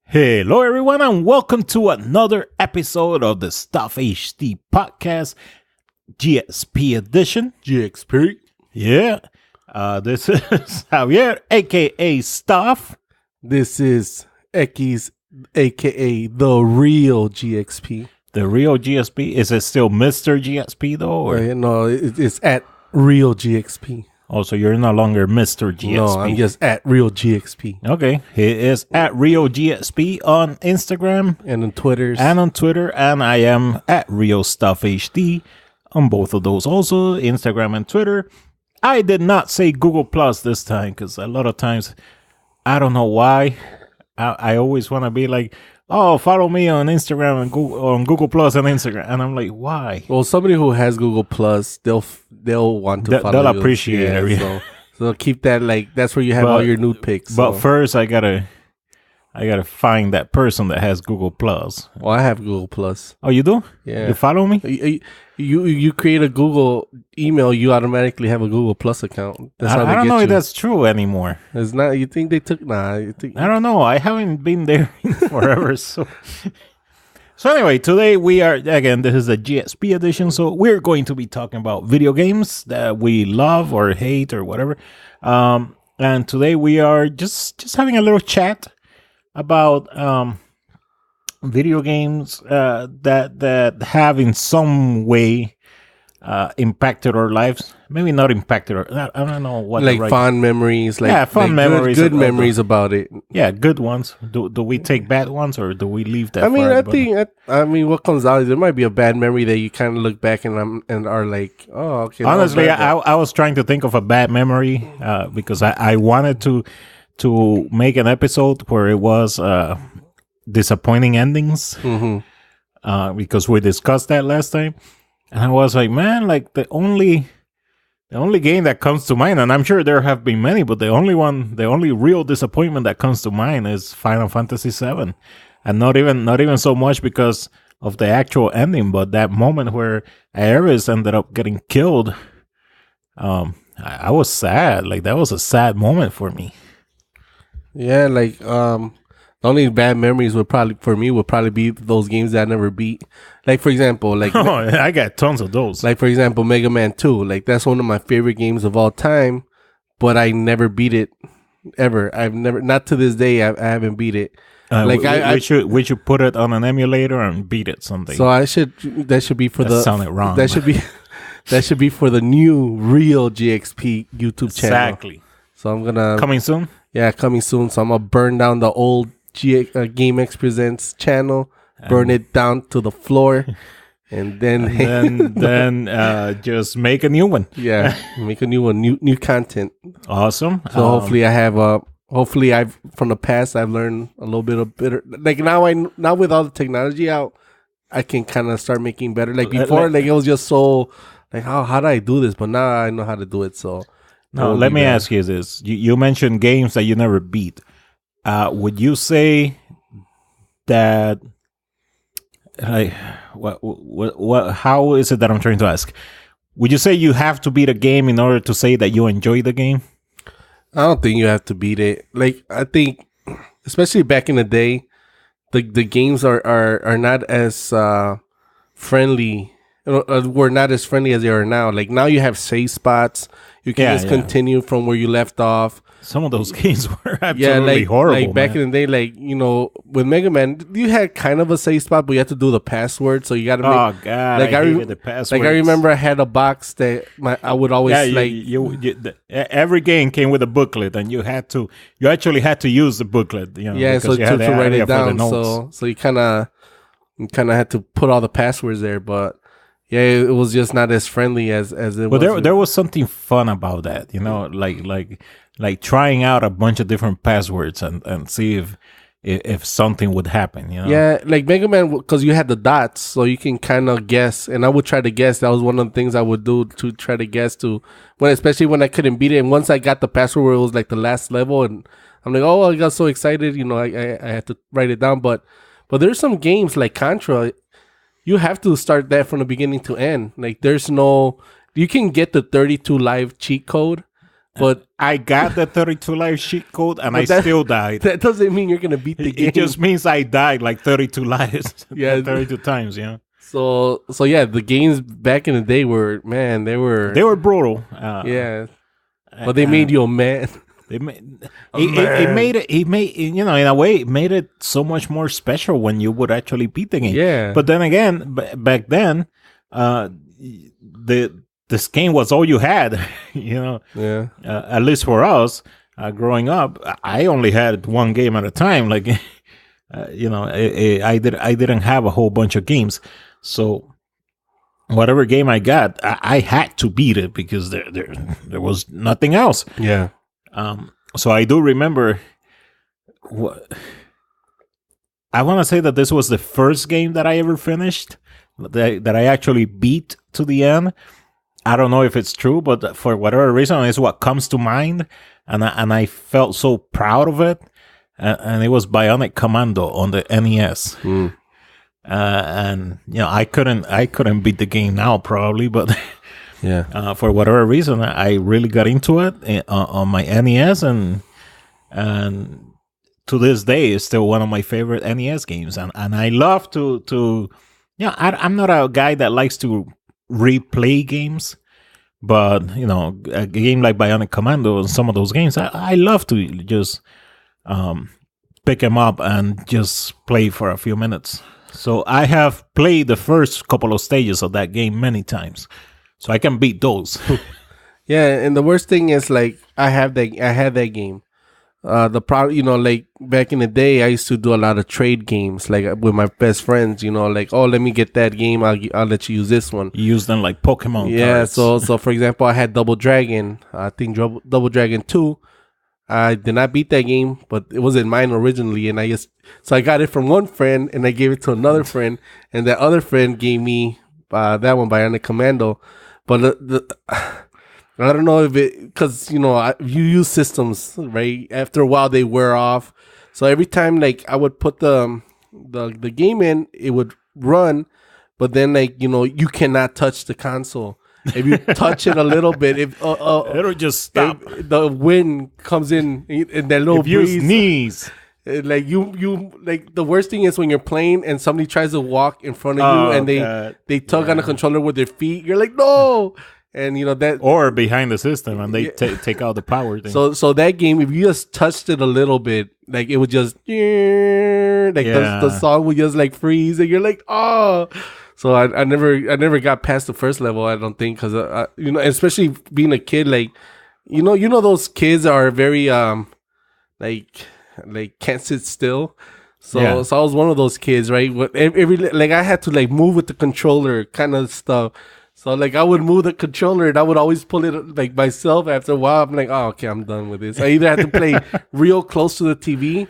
Hello, everyone, and welcome to another episode of the SHD podcast, GXP edition. GXP. Yeah. This is Javier, aka Stuff. This is Equis, aka the real GXP. The real GXP. Is it still Mr. GXP though? Or? No, it's at real GXP. Oh, so you're no longer Mr. GXP. No, I'm just at real GXP. Okay. He is at real GXP on Instagram. And on Twitter. And I am at real Stuff HD on both of those also, Instagram and Twitter. I did not say Google Plus this time because a lot of times, I don't know why, I always want to be like, oh, follow me on Instagram and Google Plus and Instagram, and I'm like, why? Well, somebody who has Google Plus, they'll want to follow you. They'll appreciate it. So keep that, like, that's where you have all your nude pics. But first, I gotta find that person that has Google Plus. Well, I have Google Plus. Oh, you do? Yeah. You follow me? You create a Google email, you automatically have a Google Plus account. That's how I don't know if that's true anymore. It's not. You think they took? Nah. I don't know. I haven't been there in forever. So anyway, today we are, again, this is a GXP edition. So we're going to be talking about video games that we love or hate or whatever. And today we are just having a little chat about video games that have in some way impacted our lives. Maybe not impacted, I don't know what. Like fond memories. Fond memories. Good memories about it. Yeah, good ones. Do we take bad ones or do we leave that? I mean, what comes out is there might be a bad memory that you kind of look back and are like, oh, okay. Honestly, I was trying to think of a bad memory because I wanted to make an episode where it was disappointing endings because we discussed that last time, and I was like, man, like the only game that comes to mind, and I'm sure there have been many, but the only real disappointment that comes to mind is Final Fantasy VII, and not even so much because of the actual ending, but that moment where Aerith ended up getting killed. I was sad. Like that was a sad moment for me. Yeah, like the only bad memories would probably be those games that I never beat. Like, for example, like I got tons of those. Like, for example, Mega Man 2. Like, that's one of my favorite games of all time, but I never beat it ever. Not to this day, I haven't beat it. We should put it on an emulator and beat it someday. So that should be for that sounded wrong. That should be for the new real GXP YouTube channel. Exactly. So I'm gonna coming soon. Yeah, coming soon. So I'm gonna burn down the old GameX Presents channel, burn it down to the floor, and then just make a new one. Yeah, make a new one, new content. Awesome. So hopefully I've from the past I've learned a little bit of better. Like now with all the technology out, I can kind of start making better. Like before, like it was just so like how do I do this? But now I know how to do it. So. No, let me ask you this. You mentioned games that you never beat. Would you say that, like, how is it that I'm trying to ask? Would you say you have to beat a game in order to say that you enjoy the game? I don't think you have to beat it. Like, I think, especially back in the day, the games are not as friendly. Were not as friendly as they are now. Like now you have save spots. You can continue from where you left off. Some of those games were absolutely horrible. Like back in the day, like, you know, with Mega Man, you had kind of a save spot, but you had to do the password. So you got to make. Oh God! Like I hated the password. Like I remember, I had a box that I would always every game came with a booklet, and you actually had to use the booklet. You know, yeah, so to write it down. So you kind of had to put all the passwords there, but. Yeah, it was just not as friendly as it was. But there was something fun about that, you know, like trying out a bunch of different passwords and see if something would happen, you know. Yeah, like Mega Man, because you had the dots, so you can kind of guess. And I would try to guess. That was one of the things I would do to try to guess especially when I couldn't beat it. And once I got the password where it was like the last level, and I'm like, oh, I got so excited, you know, I had to write it down. But there's some games like Contra. You have to start that from the beginning to end. Like, you can get the 32 live cheat code, But I got the 32 life cheat code, and I still died. That doesn't mean you're gonna beat the game. It just means I died like 32 lives. Yeah, 32 times. So yeah, the games back in the day were they were brutal. Yeah, but they made you a man. It made it. In a way, it made it so much more special when you would actually beat the game. Yeah. But then again, back then, this game was all you had. Yeah. At least for us, growing up, I only had one game at a time. Like, I didn't have a whole bunch of games, so whatever game I got, I had to beat it because there was nothing else. Yeah. So I do remember I want to say that this was the first game that I ever finished that I actually beat to the end. I don't know if it's true, but for whatever reason, it's what comes to mind. And I felt so proud of it. And it was Bionic Commando on the NES. And I couldn't beat the game now probably, but yeah, for whatever reason, I really got into it on my NES, and to this day, it's still one of my favorite NES games. And I love to I'm not a guy that likes to replay games, but a game like Bionic Commando and some of those games, I love to just pick them up and just play for a few minutes. So I have played the first couple of stages of that game many times, so I can beat those. Yeah, and the worst thing is, like, I had that game. The problem, like back in the day, I used to do a lot of trade games, like with my best friends. Like, oh, let me get that game. I'll let you use this one. You use them like Pokemon. Yeah. Cards. So for example, I had Double Dragon. I think Double Dragon 2. I did not beat that game, but it wasn't mine originally, and I got it from one friend, and I gave it to another friend, and that other friend gave me that one, Bionic Commando. But I don't know if it, because you use systems, right? After a while, they wear off. So every time, like, I would put the game in, it would run, but then, like, you cannot touch the console. If you touch it a little bit, it'll just stop. The wind comes in and that little breeze. You sneeze. Like you like, the worst thing is when you're playing and somebody tries to walk in front of you and they tug on the controller with their feet. You're like, no. And that, or behind the system, and they take out the power thing. So that game, if you just touched it a little bit, like, it would just the song would just like freeze, and you're like, oh. So I never got past the first level, I don't think, because especially being a kid, like, those kids are very like can't sit still. So I was one of those kids, right? Like, I had to, like, move with the controller kind of stuff. So, like, I would move the controller and I would always pull it, like, myself. After a while, I'm like, oh, okay, I'm done with this. I either have to play real close to the TV,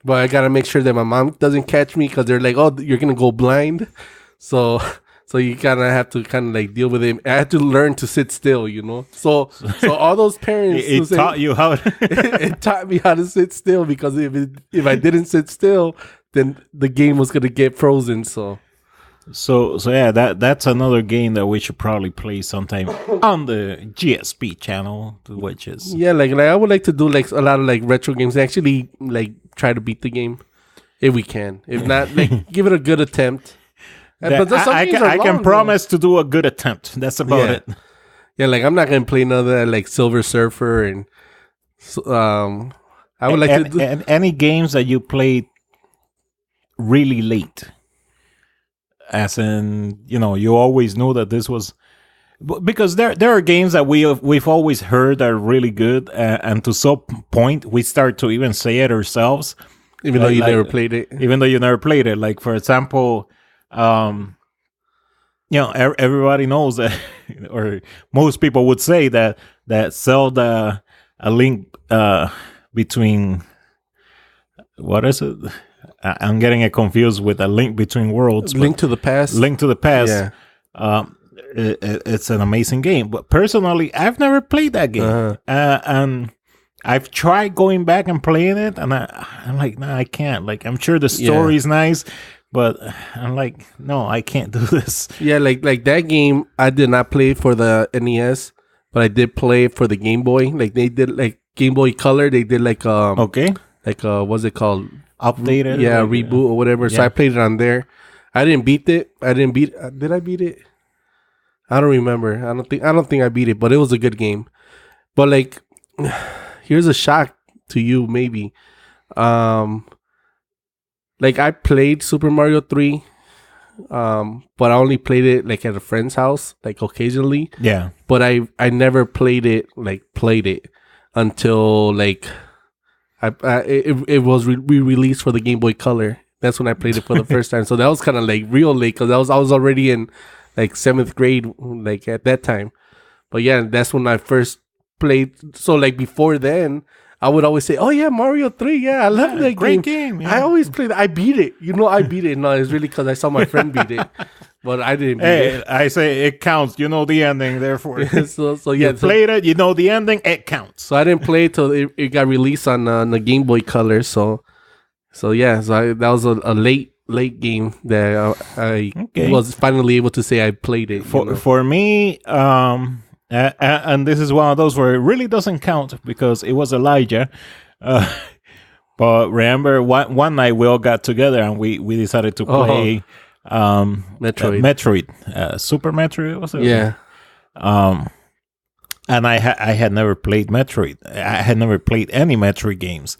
but I got to make sure that my mom doesn't catch me, because they're like, oh, you're going to go blind. So you kind of have to like deal with it. I had to learn to sit still, So all those parents, it taught you how. It taught me how to sit still, because if I didn't sit still, then the game was gonna get frozen. So yeah, that's another game that we should probably play sometime on the GXP channel, which is like I would like to do, like, a lot of, like, retro games. Actually, like, try to beat the game if we can. If not, like, give it a good attempt. But I can promise to do a good attempt. That's about it. Yeah, like, I'm not gonna play another, like, Silver Surfer, and I would like to do any games that you played really late, as in you always knew that this was, because there are games that we've always heard are really good, and to some point we start to even say it ourselves, even though you never played it. Even though you never played it, like, for example. Everybody knows that, or most people would say that Zelda, A Link Between, what is it? I'm getting it confused with A Link Between Worlds. Link to the Past. Link to the Past. Yeah. It's an amazing game, but personally, I've never played that game, and I've tried going back and playing it, and I'm like, no, I can't. Like, I'm sure the story is nice. But I'm like, no, I can't do this. Yeah, like that game, I did not play for the NES. but I did play it for the Game Boy. Like they did like Game Boy Color. They did like okay, like what's it called? updated. Yeah, like, reboot or whatever. So yeah. I played it on there. I didn't beat it. Did I beat it? I don't remember. I don't think I beat it, but it was a good game. But like, here's a shock to you, maybe. Like I played Super Mario 3, but I only played it like at a friend's house, like occasionally. Yeah. But I never played it until like it was re-released for the Game Boy Color. That's when I played it for the first time. So that was kind of like real late because I was already in like 7th grade, like at that time. But yeah, that's when I first played. So like before then, I would always say, "Oh yeah, Mario 3, yeah, I love that great game." Yeah. I always played. I beat it. I beat it. No, it's really because I saw my friend beat it, but I didn't beat it. I say it counts. You know the ending, therefore. so yeah, you played it. You know the ending. It counts. So I didn't play it till it got released on the Game Boy Color. So yeah, that was a late game that I was finally able to say I played it. For me, and this is one of those where it really doesn't count because it was Elijah. But remember, one night we all got together and we decided to play Metroid, Super Metroid, was it? Yeah. And I had never played Metroid. I had never played any Metroid games.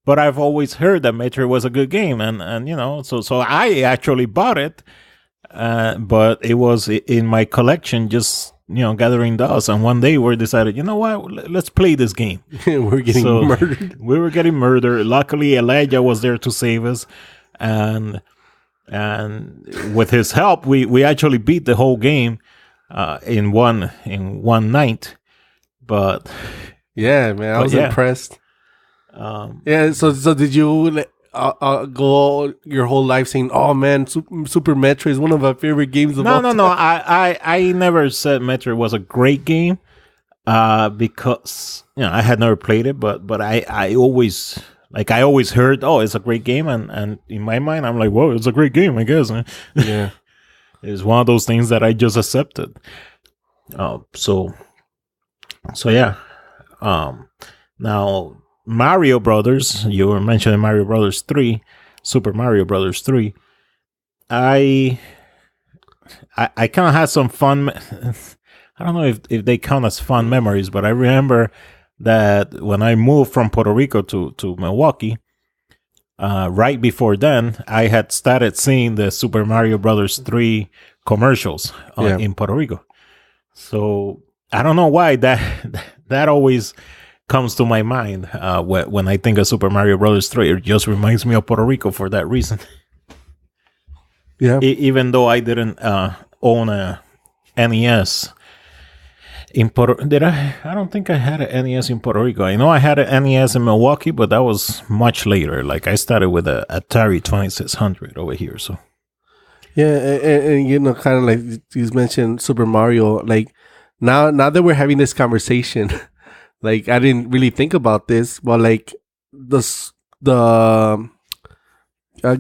But I've always heard that Metroid was a good game, and so I actually bought it, but it was in my collection, just gathering dust. And one day we decided, you know what, let's play this game. We're getting murdered. We were getting murdered. Luckily, Elijah was there to save us, and with his help, we actually beat the whole game in one night. But yeah, man, I was impressed. So did you go your whole life saying, "Oh man, Super Metroid is one of my favorite games of all time"? No. I never said Metroid was a great game, because I had never played it, but I always heard, oh, it's a great game, and in my mind I'm like, whoa, it's a great game, I guess. Yeah, it's one of those things that I just accepted. So yeah. Now, Mario Brothers, you were mentioning Mario Brothers 3, Super Mario Brothers 3. I kind of had some fun. I don't know if they count as fun memories, but I remember that when I moved from Puerto Rico to Milwaukee, right before then, I had started seeing the Super Mario Brothers 3 commercials in Puerto Rico. So I don't know why that always comes to my mind when I think of Super Mario Brothers 3. It just reminds me of Puerto Rico for that reason. Yeah. Even though I didn't own a NES in Puerto Rico. I don't think I had an NES in Puerto Rico. I know I had an NES in Milwaukee, but that was much later. Like I started with a Atari 2600 over here. So yeah, and kind of like you mentioned Super Mario. Like now that we're having this conversation. Like I didn't really think about this, but like the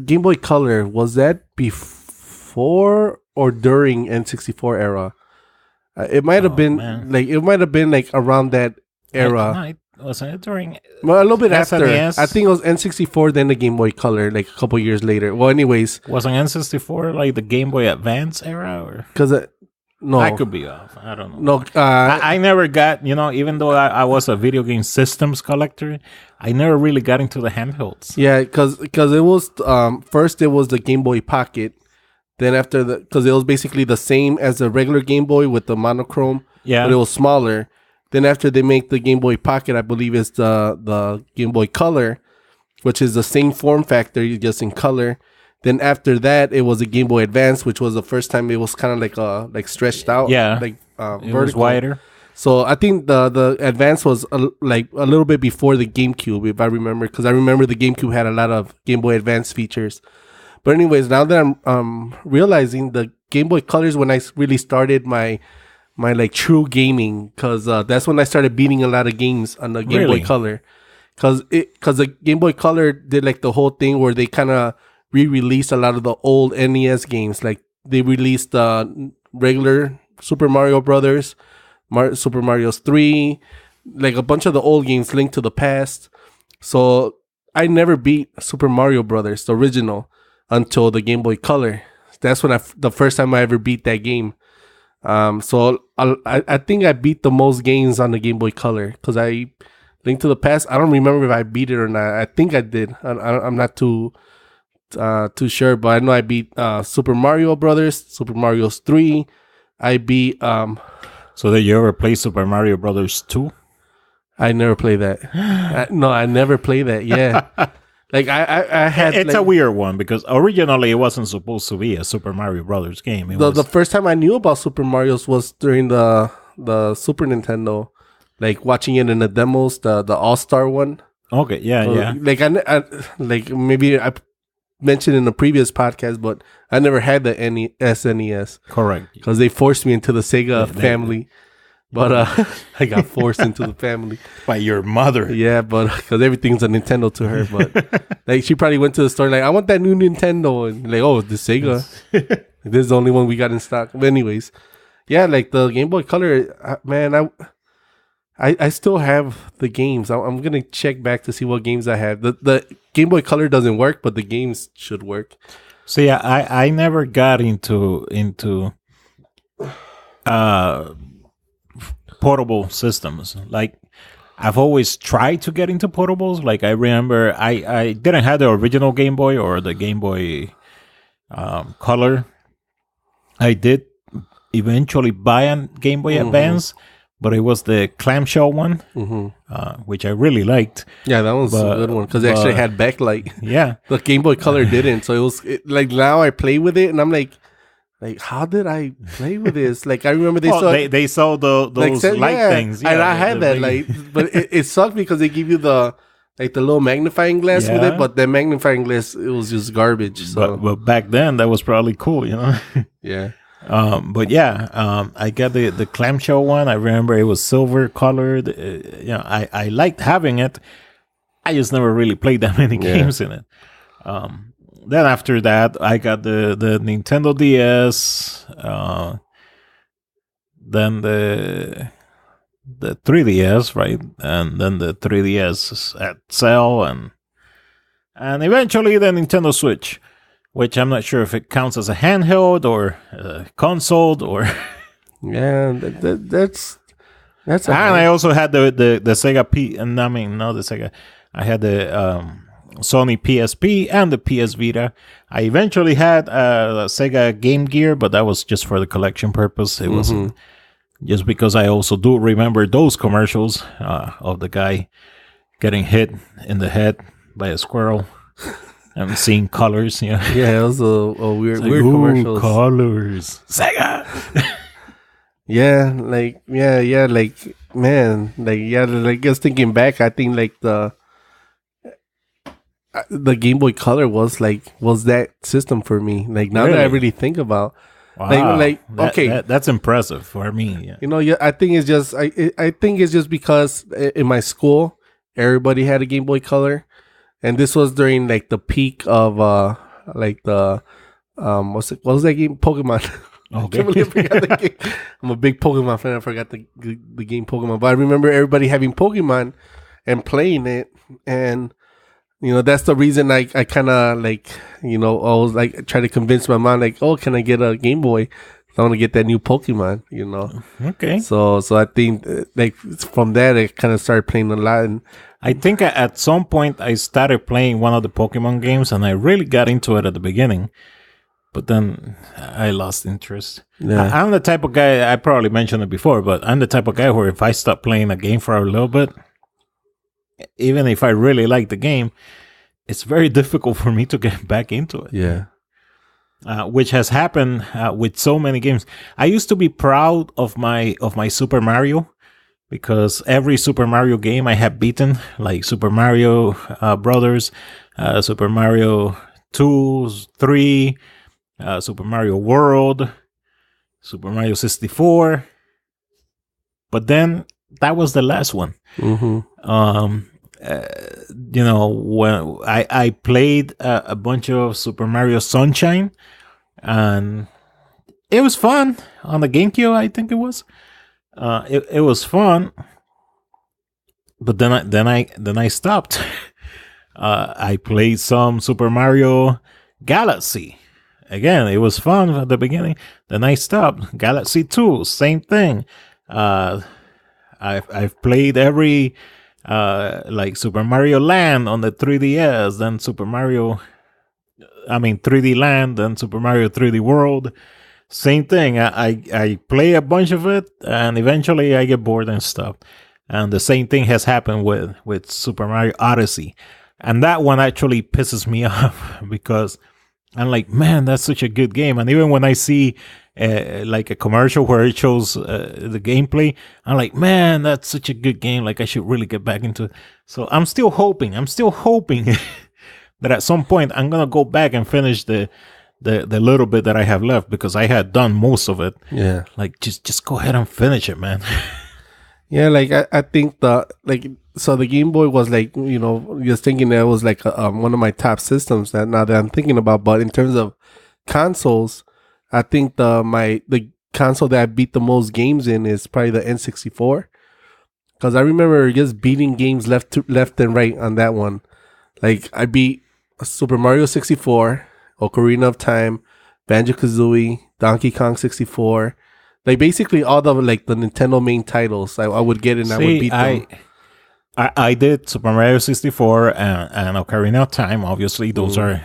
Game Boy Color, was that before or during N64 era? It might have been like around that era. Was it during? Well, a little bit after. SNES? I think it was N64, then the Game Boy Color, like a couple years later. Well, anyways, wasn't N64 like the Game Boy Advance era, or because no, I could be off. I don't know. No, I never got, even though I was a video game systems collector, I never really got into the handhelds. Yeah, because it was first it was the Game Boy Pocket, then after because it was basically the same as the regular Game Boy with the monochrome, but it was smaller. Then after they make the Game Boy Pocket, I believe it's the Game Boy Color, which is the same form factor, just in color. Then after that, it was a Game Boy Advance, which was the first time it was kind of like stretched out. Yeah, like it was wider. So I think the Advance was a little bit before the GameCube, if I remember, because I remember the GameCube had a lot of Game Boy Advance features. But anyways, now that I'm realizing the Game Boy Colors when I really started my like true gaming, because that's when I started beating a lot of games on the Game Boy Color, because the Game Boy Color did like the whole thing where they kind of re-released a lot of the old NES games. Like they released regular Super Mario Brothers, Super Mario's 3, like a bunch of the old games, Link to the Past. So I never beat Super Mario Brothers, the original, until the Game Boy Color. That's when the first time I ever beat that game. So I think I beat the most games on the Game Boy Color because Link to the Past, I don't remember if I beat it or not. I think I did. I'm not too sure, but I know I beat Super Mario Brothers, Super Mario's 3. I beat So did you ever play Super Mario Brothers 2? I never played that. No, I never played that. Yeah. Like I had. It's a weird one because originally it wasn't supposed to be a Super Mario Brothers game. The first time I knew about Super Mario's was during the Super Nintendo, like watching it in the demos, the All-Star one. Okay, yeah. Like I like maybe I mentioned in the previous podcast, but I never had the SNES. Correct. Because they forced me into the Sega family. But I got forced into the family by your mother. Yeah, but because everything's a Nintendo to her. But like she probably went to the store like, I want that new Nintendo, and like, oh, the Sega. This is the only one we got in stock. But anyways, yeah, like the Game Boy Color, man, I still have the games. I'm gonna check back to see what games I have. The Game Boy Color doesn't work, but the games should work. So yeah, I never got into portable systems. Like I've always tried to get into portables. Like I remember I didn't have the original Game Boy or the Game Boy Color. I did eventually buy a Game Boy Advance, but it was the clamshell one, which I really liked. Yeah, that was a good one because it actually had backlight. Yeah, the Game Boy Color didn't. So it was like now I play with it and I'm like, how did I play with this? Like, I remember they saw those light things. Yeah, and I had that light, but it sucked because they give you the little magnifying glass with it, but the magnifying glass, it was just garbage. So. But back then, that was probably cool, you know? Yeah. But yeah, I got the clamshell one. I remember it was silver colored. You know, I liked having it. I just never really played that many games in it. Then after that, I got the Nintendo DS, then the 3DS, right? And then the 3DS at sale, and eventually the Nintendo Switch, which I'm not sure if it counts as a handheld or a console or. Yeah, that's. And I also had the Sega and I mean not the Sega. I had the Sony PSP and the PS Vita. I eventually had a Sega Game Gear, but that was just for the collection purpose. It wasn't just because I also do remember those commercials of the guy getting hit in the head by a squirrel and seeing colors. Yeah, it was a weird commercials. Colors, Sega. Yeah, like man, like just thinking back, I think like the Game Boy Color was that system for me. Like now that I really think about, okay, that's impressive for me. Yeah. You know, I think it's just I think it's just because in my school everybody had a Game Boy Color, and this was during like the peak of like the what was that game? Pokemon. Okay. I can't believe I forgot the game. I'm a big Pokemon fan. I forgot the game Pokemon, but I remember everybody having Pokemon and playing it, and you know that's the reason I kind of like, you know, I was like trying to convince my mom like, oh, can I get a Game Boy? I want to get that new Pokemon, you know. Okay. So I think like from that I kind of started playing a lot, and I think at some point I started playing one of the Pokemon games, and I really got into it at the beginning. But then I lost interest. Yeah. I'm the type of guy, I probably mentioned it before, but I'm the type of guy where if I stop playing a game for a little bit, even if I really like the game, it's very difficult for me to get back into it. Yeah. Which has happened with so many games. I used to be proud of my Super Mario because every Super Mario game I have beaten, like Super Mario Brothers, Super Mario 2, 3, Super Mario World, Super Mario 64, but then that was the last one. You know, when I played a bunch of Super Mario Sunshine, and it was fun on the GameCube, I think it was. It was fun, but then I stopped. I played some Super Mario Galaxy. Again, it was fun at the beginning. Then I stopped. Galaxy 2, same thing. I've played every like Super Mario Land on the 3DS, then 3D Land, then Super Mario 3D World. Same thing. I play a bunch of it, and eventually I get bored and stop. And the same thing has happened with Super Mario Odyssey. And that one actually pisses me off because I'm like, man, that's such a good game. And even when I see like a commercial where it shows the gameplay, I'm like, man, that's such a good game. Like, I should really get back into it. So I'm still hoping that at some point I'm going to go back and finish the little bit that I have left, because I had done most of it. Yeah. Like, just go ahead and finish it, man. Yeah, like I think the Game Boy was like, just thinking that it was like one of my top systems that now that I'm thinking about. But in terms of consoles, I think the console that I beat the most games in is probably the N64, because I remember just beating games left and right on that one. Like, I beat Super Mario 64, Ocarina of Time, Banjo-Kazooie, Donkey Kong 64. Like, basically all the Nintendo main titles, I would get and I would beat them. I did Super Mario 64 and Ocarina of Time. Obviously, those are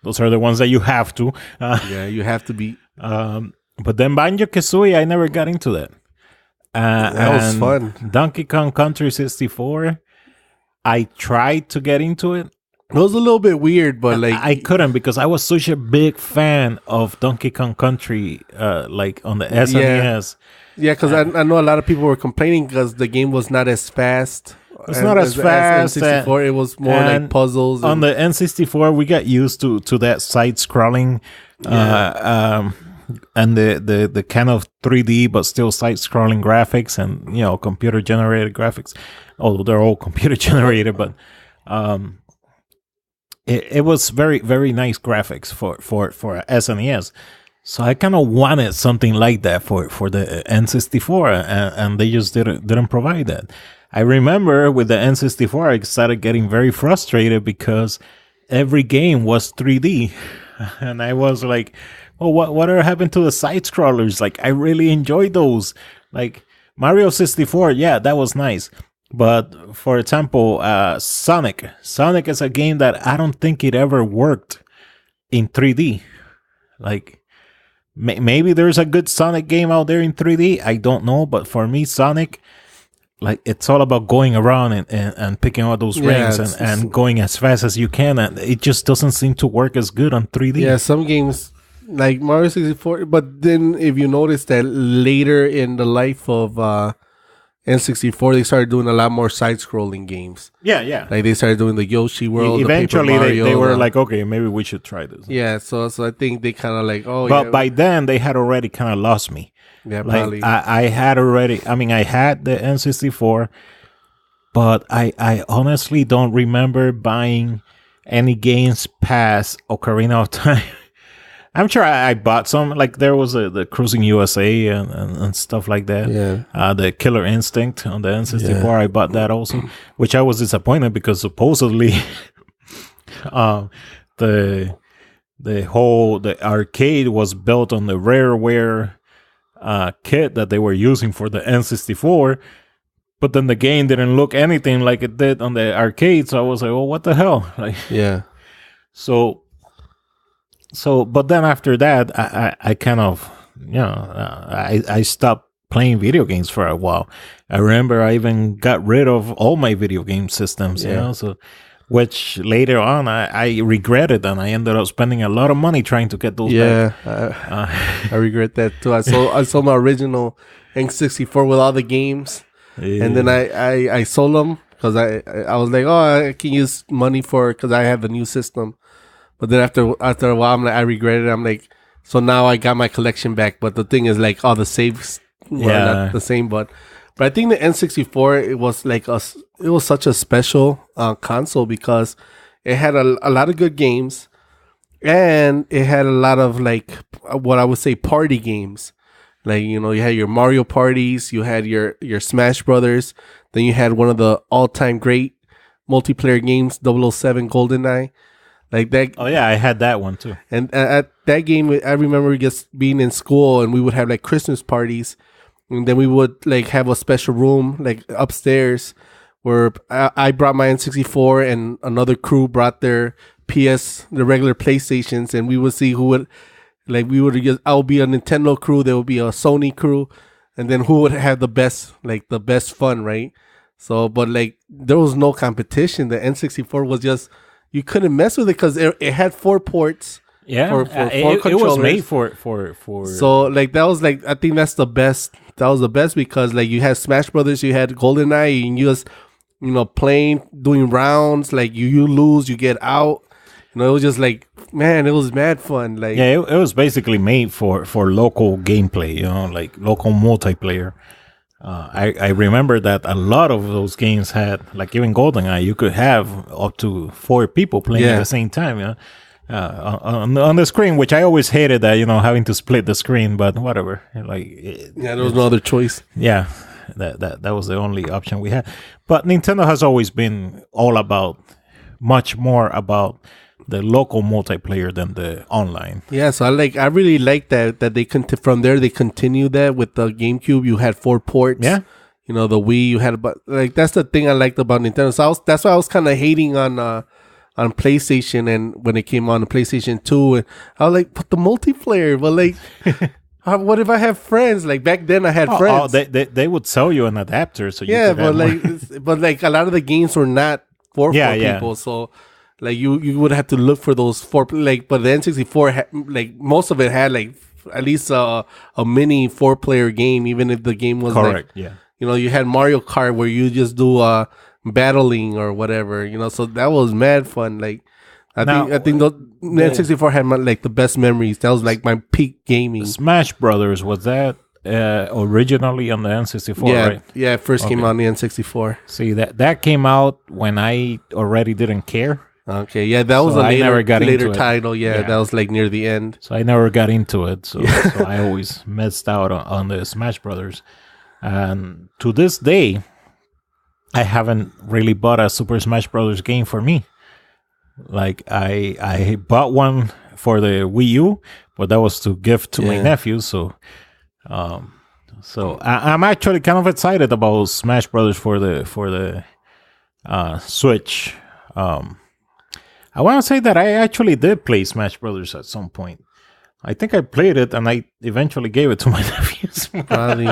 the ones that you have to. Yeah, you have to beat. But then Banjo-Kazooie, I never got into that. That was fun. Donkey Kong Country 64, I tried to get into it. It was a little bit weird, but I couldn't, because I was such a big fan of Donkey Kong Country, like on the SNES. Yeah, because I know a lot of people were complaining because the game was not as fast. It's not as fast. N64, it was more like puzzles. On the N64, we got used to that side scrolling, and the kind of 3D but still side scrolling graphics, and computer generated graphics. Although they're all computer generated, but it was very, very nice graphics for SNES. So I kind of wanted something like that for the N64, and they just didn't provide that. I remember with the N64, I started getting very frustrated because every game was 3D, and I was like, "Well, whatever happened to the side scrollers? Like, I really enjoyed those. Like Mario 64, yeah, that was nice." But for example, Sonic is a game that I don't think it ever worked in 3D. Like, maybe there's a good Sonic game out there in 3D. I don't know. But for me, Sonic, like, it's all about going around and picking out those rings and going as fast as you can. And it just doesn't seem to work as good on 3D. Yeah, some games like Mario 64. But then if you notice that later in the life of N64, they started doing a lot more side-scrolling games. Yeah. Like, they started doing the Yoshi World. Eventually, the Paper Mario, they were like, okay, maybe we should try this. Yeah, so I think they kind of like, but by then, they had already kind of lost me. Yeah, like, probably. I had the N64, but I honestly don't remember buying any games past Ocarina of Time. I'm sure I bought some. Like, there was the Cruising USA and stuff like that. Yeah. The Killer Instinct on the N64. I bought that also, which I was disappointed because supposedly the arcade was built on the Rareware kit that they were using for the N64. But then the game didn't look anything like it did on the arcade. So I was like, well, what the hell? Like, yeah. So, but then after that, I kind of, I stopped playing video games for a while. I remember I even got rid of all my video game systems, so, which later on I regretted, and I ended up spending a lot of money trying to get those back. I regret that too. I sold my original N64 with all the games, and then I sold them because I was like, I can use money because I have a new system. But then after a while, I regret it. I'm like, so now I got my collection back. But the thing is, like, all the saves were not the same. But I think the N64, it was such a special console because it had a lot of good games, and it had a lot of, like, what I would say party games. Like, you had your Mario parties, you had your Smash Brothers, then you had one of the all-time great multiplayer games, 007 GoldenEye. Like that. Oh yeah, I had that one too. And at that game, I remember just being in school, and we would have like Christmas parties, and then we would like have a special room like upstairs where I brought my N64 and another crew brought their the regular PlayStations, and we would see who would I would be a Nintendo crew, there would be a Sony crew, and then who would have the best fun, right? So, but like there was no competition. The N64 was just, you couldn't mess with it because it had 4 ports. Yeah, for 4 controllers. It was made for. So like that was like, I think that's the best. That was the best because like you had Smash Brothers, you had GoldenEye, and you just playing, doing rounds. Like you lose, you get out. It was just like, man, it was mad fun. Like it was basically made for local gameplay. Like local multiplayer. I remember that a lot of those games had, like even GoldenEye, you could have up to 4 people playing at the same time. On the screen, which I always hated that, having to split the screen, but whatever. There was no other choice. Yeah, that was the only option we had. But Nintendo has always been much more about the local multiplayer than the online. Yeah, so I really like that they from there they continue that with the GameCube. You had 4 ports. Yeah, the Wii you had, but like that's the thing I liked about Nintendo. So that's why I was kind of hating on PlayStation, and when it came on the PlayStation 2, and I was like, but the multiplayer, but like. What if I have friends? Like back then, I had friends. Oh, they would sell you an adapter, so you could but like a lot of the games were not for 4 people, so. Like you would have to look for those 4, like, but the N64 like most of it had like at least a mini 4-player game, even if the game was correct. You had Mario Kart where you just do battling or whatever, so that was mad fun. Like I think the N64 had like the best memories. That was like my peak gaming. Smash Brothers, was that originally on the N64, right? Yeah, it first came on the N64. See, that came out when I already didn't care. Okay, yeah, that was a later title. Yeah, that was like near the end. So I never got into it. So I always missed out on the Smash Brothers. And to this day, I haven't really bought a Super Smash Brothers game for me. Like I bought one for the Wii U, but that was to give to my nephew. So I'm actually kind of excited about Smash Brothers for the Switch. I want to say that I actually did play Smash Brothers at some point. I think I played it, and I eventually gave it to my nephews. Probably.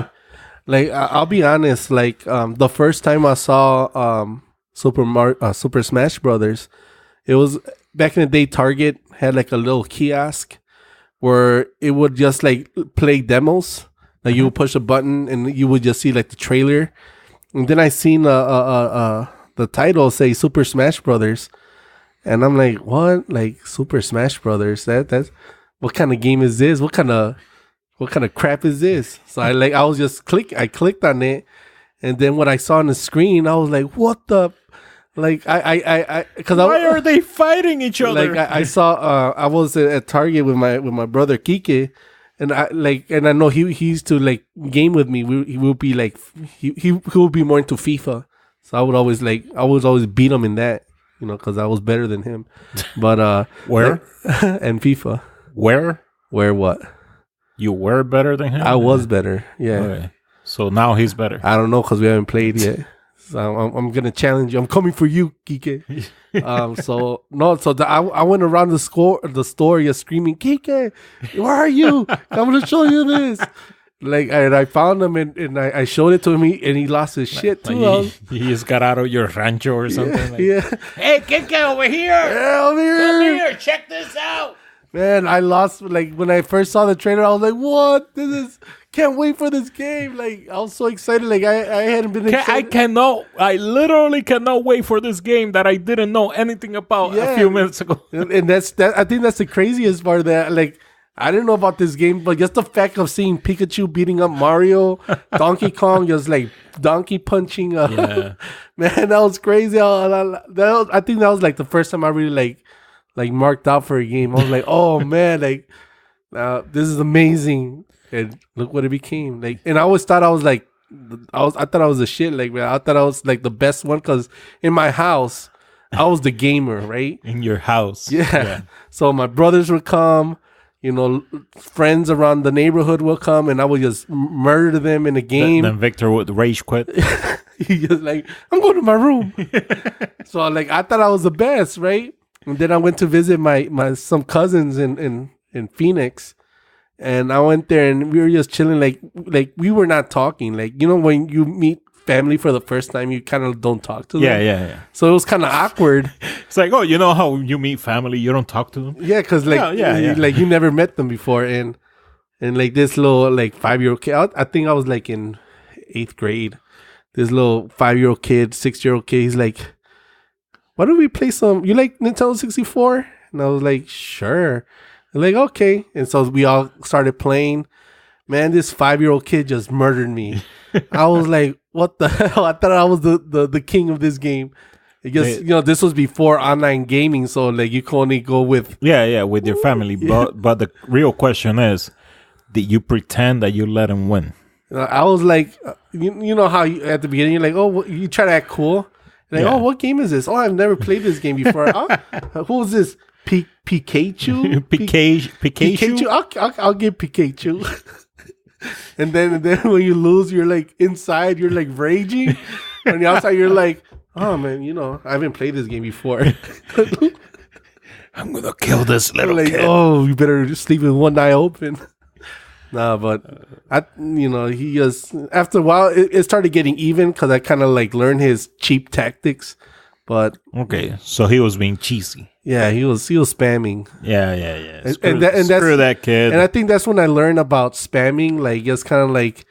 Like I'll be honest, like the first time I saw Super Smash Brothers, it was back in the day. Target had like a little kiosk where it would just like play demos. Like you would push a button and you would just see like the trailer, and then I seen the title say Super Smash Brothers. And I'm like, what? Like Super Smash Brothers? That's what kind of game is this? What kind of crap is this? So I was just I clicked on it, and then what I saw on the screen, I was like, what the? Like why are they fighting each other? Like I saw I was at Target with my brother Kike, and I know he used to like game with me. He would be like he would be more into FIFA, so I would always beat him in that. Because I was better than him. But where? And FIFA. Where what? You were better than him? I was better. Yeah. Okay. So now he's better. I don't know because we haven't played yet. So I'm gonna challenge you. I'm coming for you, Kike. I went around the store, just screaming, Kike, where are you? I'm gonna show you this. Like, and I found him and I showed it to him, and he lost his shit too. He just got out of your rancho or something. Yeah. Hey, Kike, over here! Yeah, over here! Come here! Check this out! Man, I lost. Like when I first saw the trailer, I was like, "What? Can't wait for this game!" Like I was so excited. Like I hadn't been. Excited. I literally cannot wait for this game that I didn't know anything about a few minutes ago. And that's that. I think that's the craziest part of that. Like. I didn't know about this game, but just the fact of seeing Pikachu beating up Mario, Donkey Kong, just like donkey punching. Man, that was crazy. I think that was like the first time I really like marked out for a game. I was like, oh man, like this is amazing. And look what it became. Like, and I always thought I was like, I thought I was a shit. Like, man, I thought I was like the best one because in my house, I was the gamer, right? In your house. Yeah. So my brothers would come, friends around the neighborhood will come, and I would just murder them in a game. Then Victor would rage quit. He just like, I'm going to my room. So like, I thought I was the best, right? And then I went to visit my some cousins in Phoenix, and I went there and we were just chilling. Like we were not talking. Like, when you meet family for the first time, you kind of don't talk to them. Yeah. So it was kind of awkward. It's like, oh, you know how you meet family, you don't talk to them? Yeah, because like, like you never met them before. And like this little like 5-year-old kid, I think I was like in 8th grade. This little 5-year-old kid, 6-year-old kid, he's like, why don't we play some, you like Nintendo 64? And I was like, sure. And like, okay. And so we all started playing. Man, this 5-year-old kid just murdered me. I was like, what the hell? I thought I was the king of this game. I guess, this was before online gaming, so like you can only go with... Yeah, with your family. But the real question is, did you pretend that you let him win? I was like, you know how at the beginning you're like, oh, you try to act cool. Like, oh, what game is this? Oh, I've never played this game before. Who is this? Pikachu? Pikachu? I'll give Pikachu. And then when you lose, you're like inside, you're like raging. On the outside, you're like, oh man, I haven't played this game before. I'm gonna kill this little kid. Oh, you better just sleep with one eye open. Nah, but he just after a while it started getting even because I kind of like learned his cheap tactics. But okay, so he was being cheesy. Yeah, he was spamming. Yeah. Screw that kid. And I think that's when I learned about spamming. Like, just kind of like,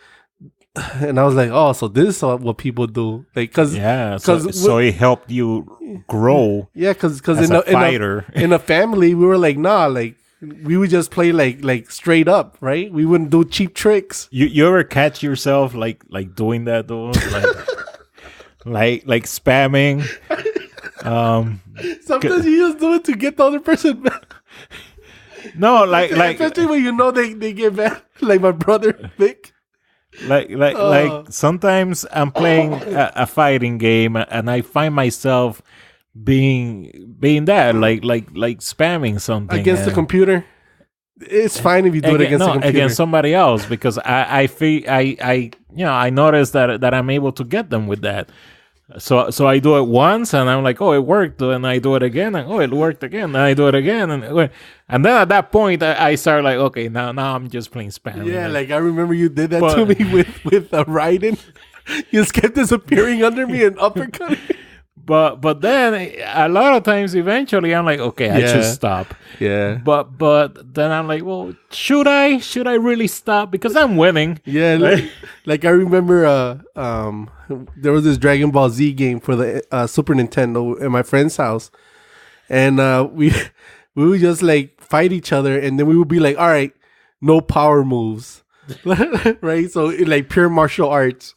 and I was like, oh, so this is what people do. Like, so he helped you grow. Yeah, because in a family, we were like, nah, like we would just play like straight up, right? We wouldn't do cheap tricks. You ever catch yourself like doing that though? like spamming. Sometimes you just do it to get the other person back. No, like especially when they get back. Like my brother Vic. Like sometimes I'm playing a fighting game and I find myself being that like spamming something against the computer. It's fine if you do it against the computer. Against somebody else, because I feel I notice that I'm able to get them with that. So I do it once and I'm like, oh, it worked, and I do it again, and oh, it worked again, and I do it again, and then at that point I start like, okay, now I'm just playing spam. Yeah, like I remember you did that to me with Raiden. You just kept disappearing under me and uppercutting. But then a lot of times, eventually, I'm like, okay, I should stop. Yeah. But then I'm like, well, should I really stop? Because I'm winning. Yeah. Like I remember, there was this Dragon Ball Z game for the Super Nintendo at my friend's house, and we would just like fight each other, and then we would be like, all right, no power moves, right? So like pure martial arts.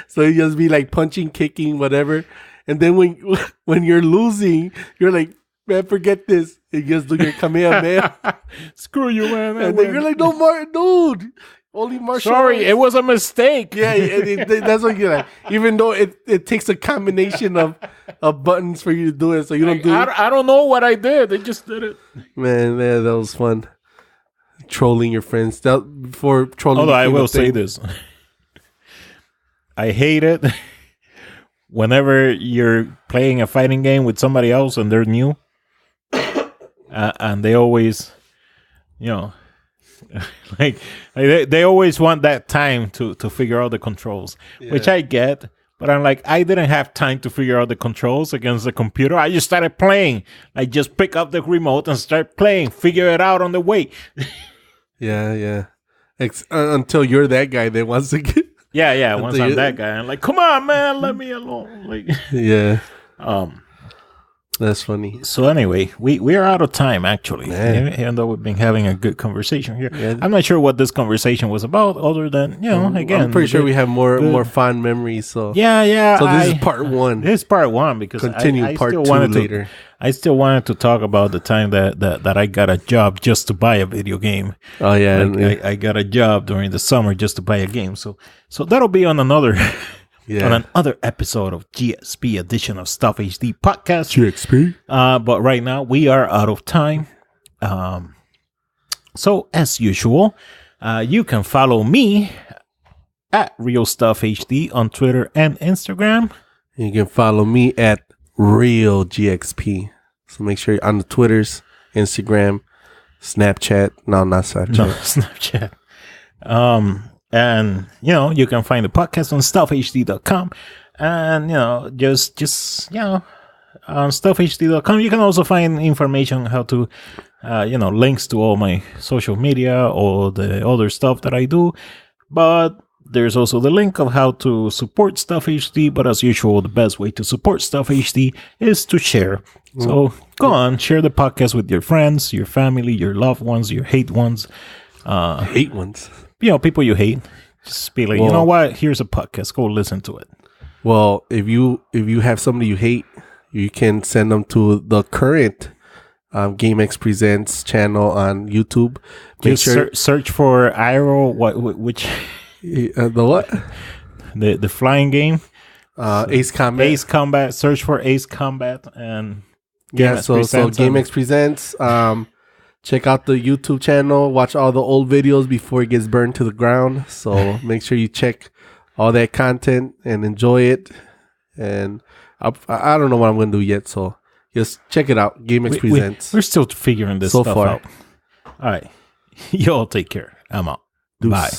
So you just be like punching, kicking, whatever. And then when you're losing, you're like, man, forget this. You just do your Kamehameha. Screw you, man. And then you're like, no more, dude. Only martial arts. It was a mistake. Yeah, that's what you're like. Even though it takes a combination of buttons for you to do it, so you don't do it. I don't know what I did. I just did it. Man, that was fun. Trolling your friends. Before trolling. Although I will say this. I hate it. Whenever you're playing a fighting game with somebody else and they're new, and they always, like they always want that time to figure out the controls, which I get. But I'm like, I didn't have time to figure out the controls against the computer. I just started playing. I just pick up the remote and start playing. Figure it out on the way. Yeah. Until you're that guy that wants to get. Yeah. Once I'm that guy, I'm like, come on, man, let me alone. Like, yeah. That's funny. So anyway, we are out of time, actually. Man. Even though we've been having a good conversation here. Yeah. I'm not sure what this conversation was about, other than, again. I'm pretty sure we have more fond memories. So yeah. So this is part one. This is part one, because Continue part still two wanted later. I still wanted to talk about the time that I got a job just to buy a video game. Oh yeah, I got a job during the summer just to buy a game. So that'll be on another on another episode of GXP edition of Stuff HD podcast. GXP. But right now we are out of time. So as usual, you can follow me at Real Stuff HD on Twitter and Instagram. You can follow me at Real GXP. So make sure you're on the Twitters, Instagram, Snapchat. No, not Snapchat. No, Snapchat. And you can find the podcast on stuffhd.com, and just on stuffhd.com you can also find information how to links to all my social media, all the other stuff that I do. But there's also the link of how to support Stuff HD. But as usual, the best way to support Stuff HD is to share. So go on, share the podcast with your friends, your family, your loved ones, your hate ones. Hate ones. People you hate. Just be like, you know what? Here's a podcast. Go listen to it. Well, if you have somebody you hate, you can send them to the current GameX Presents channel on YouTube. Make sure search for Iroh. Which the what? The flying game. Ace Combat. Ace Combat. Search for Ace Combat and so GameX Presents. Check out the YouTube channel. Watch all the old videos before it gets burned to the ground. So make sure you check all that content and enjoy it. And I don't know what I'm going to do yet. So just check it out. GameX Presents. We're still figuring this stuff out. All right. Y'all take care. I'm out. Deuce. Bye.